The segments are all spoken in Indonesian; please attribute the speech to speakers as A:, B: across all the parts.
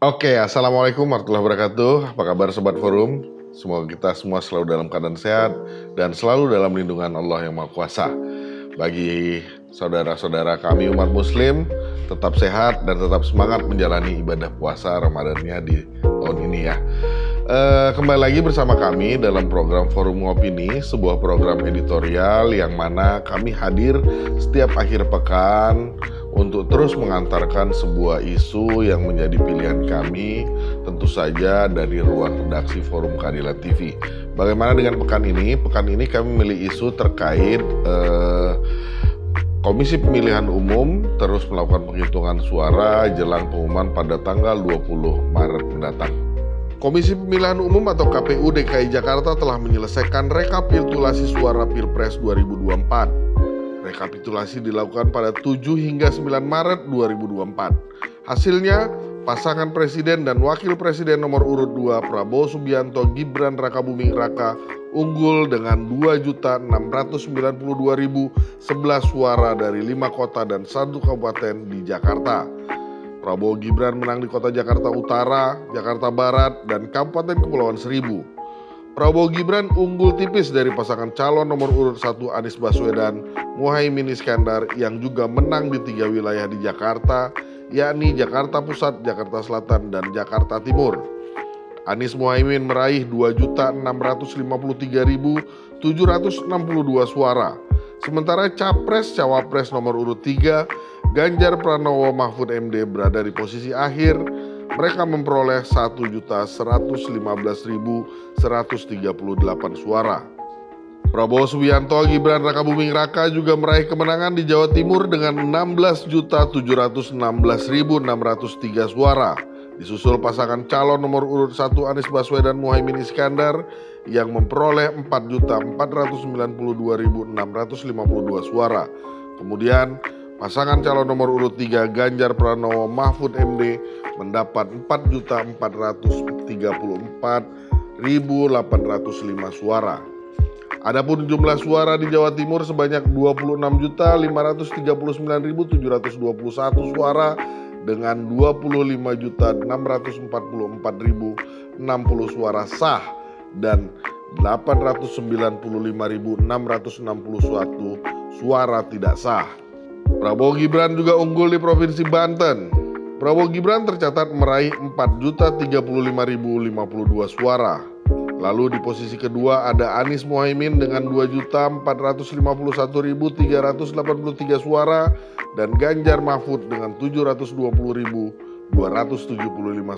A: Oke, assalamualaikum warahmatullahi wabarakatuh. Apa kabar Sobat Forum? Semoga kita semua selalu dalam keadaan sehat dan selalu dalam lindungan Allah yang Maha Kuasa. Bagi saudara-saudara kami umat Muslim, tetap sehat dan tetap semangat menjalani ibadah puasa Ramadannya di tahun ini ya. Kembali lagi bersama kami dalam program Forum Opini, sebuah program editorial yang mana kami hadir setiap akhir pekan untuk terus mengantarkan sebuah isu yang menjadi pilihan kami, tentu saja dari ruang redaksi Forum Keadilan TV. Bagaimana dengan pekan ini? Pekan ini kami memilih isu terkait Komisi Pemilihan Umum terus melakukan penghitungan suara jelang pengumuman pada tanggal 20 Maret mendatang. Komisi Pemilihan Umum atau KPU DKI Jakarta telah menyelesaikan rekapitulasi suara Pilpres 2024. Rekapitulasi dilakukan pada 7 hingga 9 Maret 2024. Hasilnya, pasangan presiden dan wakil presiden nomor urut 2 Prabowo Subianto Gibran Rakabuming Raka unggul dengan 2.692.011 suara dari 5 kota dan 1 kabupaten di Jakarta. Prabowo Gibran menang di kota Jakarta Utara, Jakarta Barat, dan Kabupaten Kepulauan Seribu. Prabowo Gibran unggul tipis dari pasangan calon nomor urut 1 Anies Baswedan, Muhaimin Iskandar yang juga menang di 3 wilayah di Jakarta, yakni Jakarta Pusat, Jakarta Selatan, dan Jakarta Timur. Anies Muhaimin meraih 2.653.762 suara. Sementara Capres-Cawapres nomor urut 3 Ganjar Pranowo Mahfud MD berada di posisi akhir. Mereka memperoleh 1.115.138 suara. Prabowo Subianto Gibran Rakabuming Raka juga meraih kemenangan di Jawa Timur dengan 16.716.603 suara. Disusul pasangan calon nomor urut 1 Anies Baswedan Muhaimin Iskandar yang memperoleh 4.492.652 suara. Kemudian pasangan calon nomor urut 3 Ganjar Pranowo Mahfud MD mendapat 4.434.805 suara. Adapun jumlah suara di Jawa Timur sebanyak 26.539.721 suara dengan 25.644.060 suara sah dan 895.661 suara tidak sah. Prabowo Gibran juga unggul di Provinsi Banten. Prabowo Gibran tercatat meraih 4.035.052 suara. Lalu di posisi kedua ada Anies Muhaimin dengan 2.451.383 suara dan Ganjar Mahfud dengan 720.275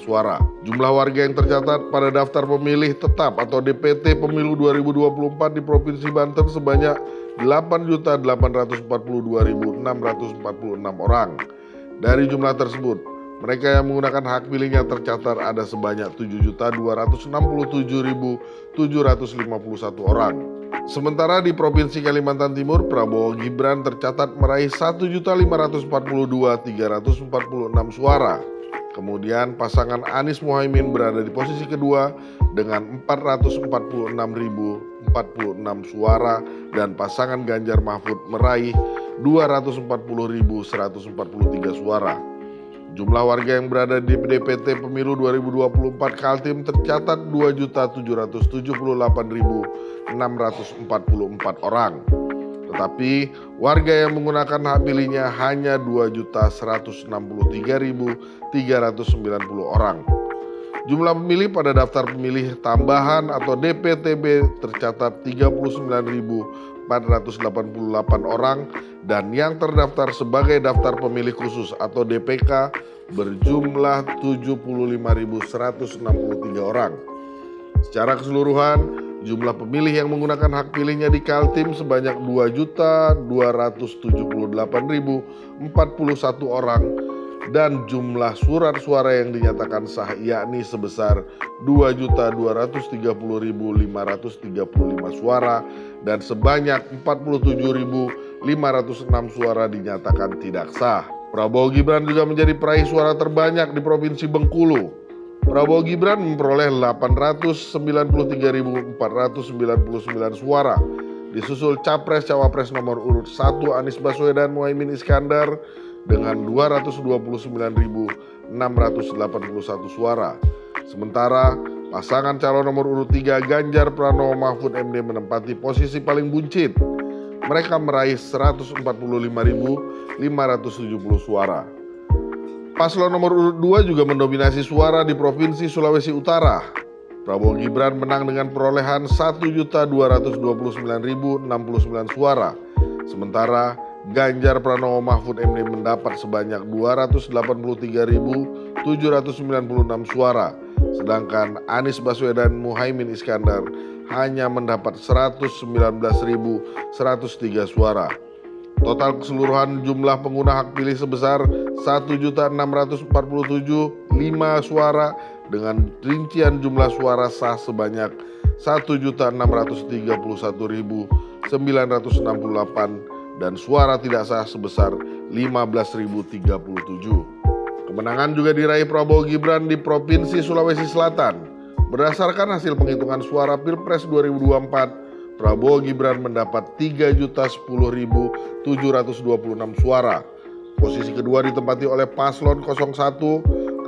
A: suara. Jumlah warga yang tercatat pada daftar pemilih tetap atau DPT Pemilu 2024 di Provinsi Banten sebanyak 8.842.646 orang. Dari jumlah tersebut, mereka yang menggunakan hak pilihnya tercatat ada sebanyak 7.267.751 orang. Sementara di Provinsi Kalimantan Timur, Prabowo Gibran tercatat meraih 1.542.346 suara. Kemudian pasangan Anies Muhaimin berada di posisi kedua dengan 446.046 suara dan pasangan Ganjar Mahfud meraih 240.143 suara. Jumlah warga yang berada di DPT Pemilu 2024 Kaltim tercatat 2.778.644 orang. Tetapi warga yang menggunakan hak pilihnya hanya 2.163.390 orang. Jumlah pemilih pada daftar pemilih tambahan atau DPTB tercatat 39.488 orang dan yang terdaftar sebagai daftar pemilih khusus atau DPK berjumlah 75.163 orang. Secara keseluruhan, jumlah pemilih yang menggunakan hak pilihnya di Kaltim sebanyak 2.278.041 orang dan jumlah surat suara yang dinyatakan sah yakni sebesar 2.230.535 suara dan sebanyak 47.506 suara dinyatakan tidak sah. Prabowo Gibran juga menjadi peraih suara terbanyak di Provinsi Bengkulu. Prabowo Gibran memperoleh 893.499 suara. Disusul Capres-Cawapres nomor urut 1 Anies Baswedan Muhaimin Iskandar dengan 229.651 681 suara. Sementara pasangan calon nomor urut 3 Ganjar Pranowo Mahfud MD menempati posisi paling buncit. Mereka meraih 145.570 suara. Paslon nomor urut 2 juga mendominasi suara di Provinsi Sulawesi Utara. Prabowo Gibran menang dengan perolehan 1.229.069 suara. Sementara Ganjar Pranowo Mahfud MD mendapat sebanyak 283.796 suara. Sedangkan Anies Baswedan Muhaimin Iskandar hanya mendapat 119.103 suara. Total keseluruhan jumlah pengguna hak pilih sebesar 1.647.005 suara dengan rincian jumlah suara sah sebanyak 1.631.968 dan suara tidak sah sebesar 15.037. Kemenangan juga diraih Prabowo Gibran di Provinsi Sulawesi Selatan. Berdasarkan hasil penghitungan suara Pilpres 2024, Prabowo Gibran mendapat 3.010.726 suara. Posisi kedua ditempati oleh paslon 01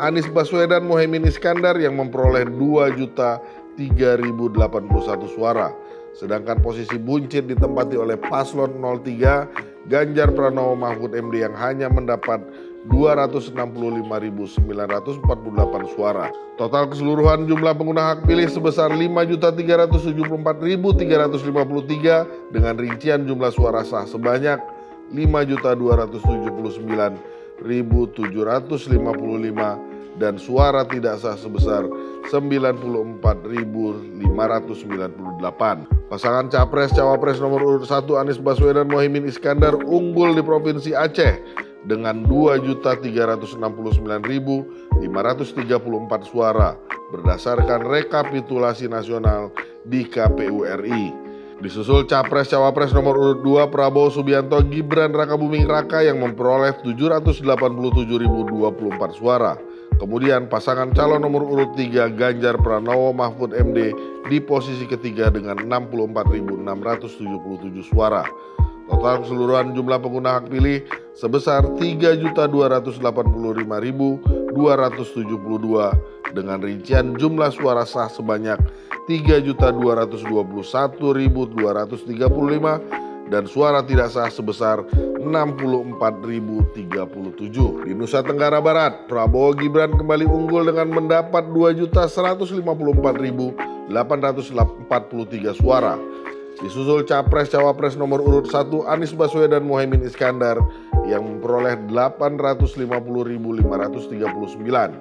A: Anies Baswedan Muhaimin Iskandar yang memperoleh 2.003.081 suara. Sedangkan posisi buncit ditempati oleh paslon 03 Ganjar Pranowo Mahfud MD yang hanya mendapat 265.948 suara. Total keseluruhan jumlah pengguna hak pilih sebesar 5.374.353 dengan rincian jumlah suara sah sebanyak 5.279.755 dan suara tidak sah sebesar 94.598. Pasangan Capres-Cawapres nomor urut 1 Anies Baswedan Muhaimin Iskandar unggul di Provinsi Aceh dengan 2.399.534 suara berdasarkan rekapitulasi nasional di KPU RI. Disusul Capres-Cawapres nomor urut 2 Prabowo Subianto Gibran Rakabuming Raka yang memperoleh 787.024 suara. Kemudian pasangan calon nomor urut 3 Ganjar Pranowo Mahfud MD di posisi ketiga dengan 64.677 suara. Total keseluruhan jumlah pengguna hak pilih sebesar 3.285.272 dengan rincian jumlah suara sah sebanyak 3.221.235 dan suara tidak sah sebesar 64.037. Di Nusa Tenggara Barat, Prabowo Gibran kembali unggul dengan mendapat 2.154.843 suara. Disusul Capres-Cawapres nomor urut 1 Anies Baswedan Muhaimin Iskandar yang memperoleh 850.539.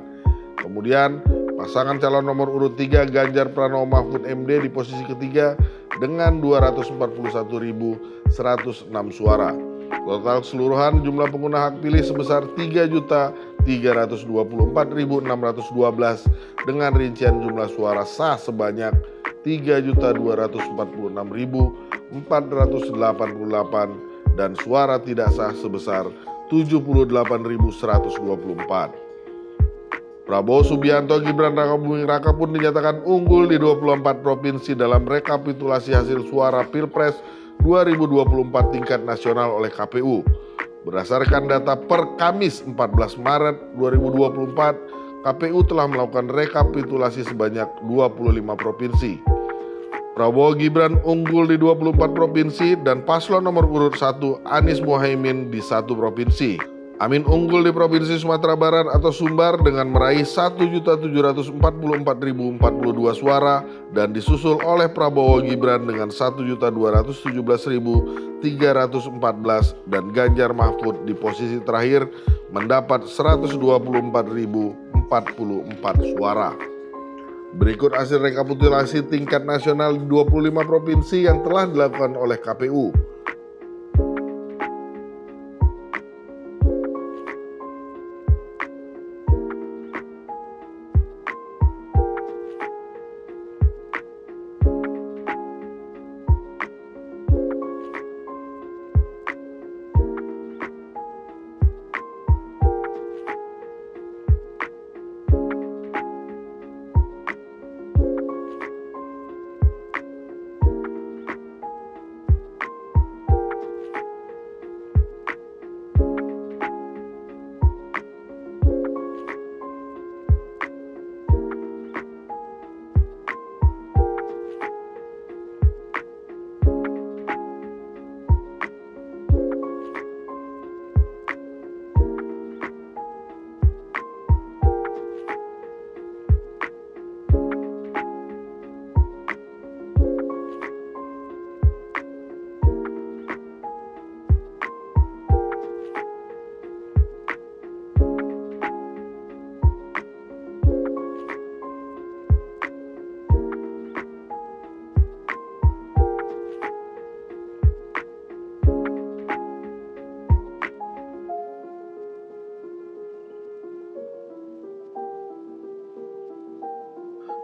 A: Kemudian pasangan calon nomor urut 3 Ganjar Pranowo Mahfud MD di posisi ketiga dengan 241.106 suara. Total keseluruhan jumlah pengguna hak pilih sebesar 3.324.612 dengan rincian jumlah suara sah sebanyak 3.246.488 dan suara tidak sah sebesar 78.124. Prabowo Subianto Gibran Rakabuming Raka pun dinyatakan unggul di 24 provinsi dalam rekapitulasi hasil suara Pilpres 2024 tingkat nasional oleh KPU. Berdasarkan data per Kamis 14 Maret 2024, KPU telah melakukan rekapitulasi sebanyak 25 provinsi. Prabowo Gibran unggul di 24 provinsi dan paslon nomor urut 1 Anies Muhaimin di 1 provinsi. Amin unggul di Provinsi Sumatera Barat atau Sumbar dengan meraih 1.744.042 suara dan disusul oleh Prabowo Gibran dengan 1.217.314 dan Ganjar Mahfud di posisi terakhir mendapat 124.044 suara. Berikut hasil rekapitulasi tingkat nasional di 25 provinsi yang telah dilakukan oleh KPU.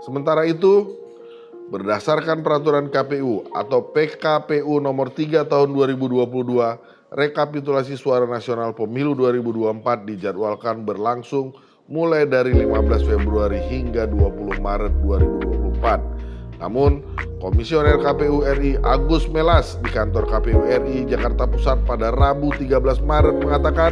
A: Sementara itu, berdasarkan peraturan KPU atau PKPU nomor 3 tahun 2022, rekapitulasi suara nasional pemilu 2024 dijadwalkan berlangsung mulai dari 15 Februari hingga 20 Maret 2024. Namun, Komisioner KPU RI Agus Melas di kantor KPU RI Jakarta Pusat pada Rabu 13 Maret mengatakan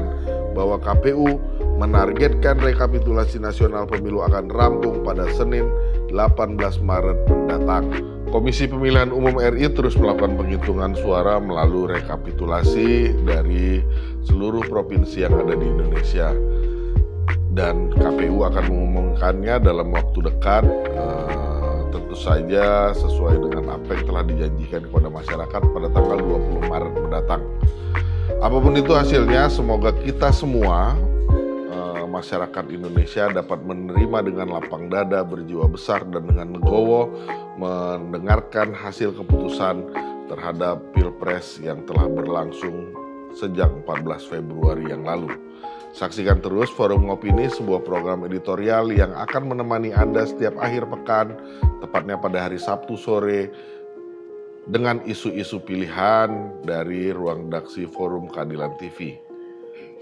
A: bahwa KPU menargetkan rekapitulasi nasional pemilu akan rampung pada Senin 18 Maret mendatang. Komisi Pemilihan Umum RI terus melakukan penghitungan suara melalui rekapitulasi dari seluruh provinsi yang ada di Indonesia. Dan KPU akan mengumumkannya dalam waktu dekat, tentu saja sesuai dengan apa yang telah dijanjikan kepada masyarakat pada tanggal 20 Maret mendatang. Apapun itu hasilnya, semoga kita semua masyarakat Indonesia dapat menerima dengan lapang dada, berjiwa besar, dan dengan legowo mendengarkan hasil keputusan terhadap Pilpres yang telah berlangsung sejak 14 Februari yang lalu. Saksikan terus Forum Opini, sebuah program editorial yang akan menemani Anda setiap akhir pekan, tepatnya pada hari Sabtu sore, dengan isu-isu pilihan dari ruang redaksi Forum Keadilan TV.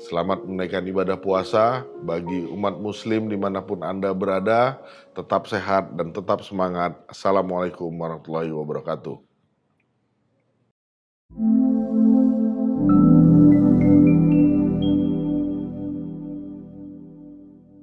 A: Selamat menunaikan ibadah puasa bagi umat muslim dimanapun Anda berada. Tetap sehat dan tetap semangat. Assalamualaikum warahmatullahi wabarakatuh.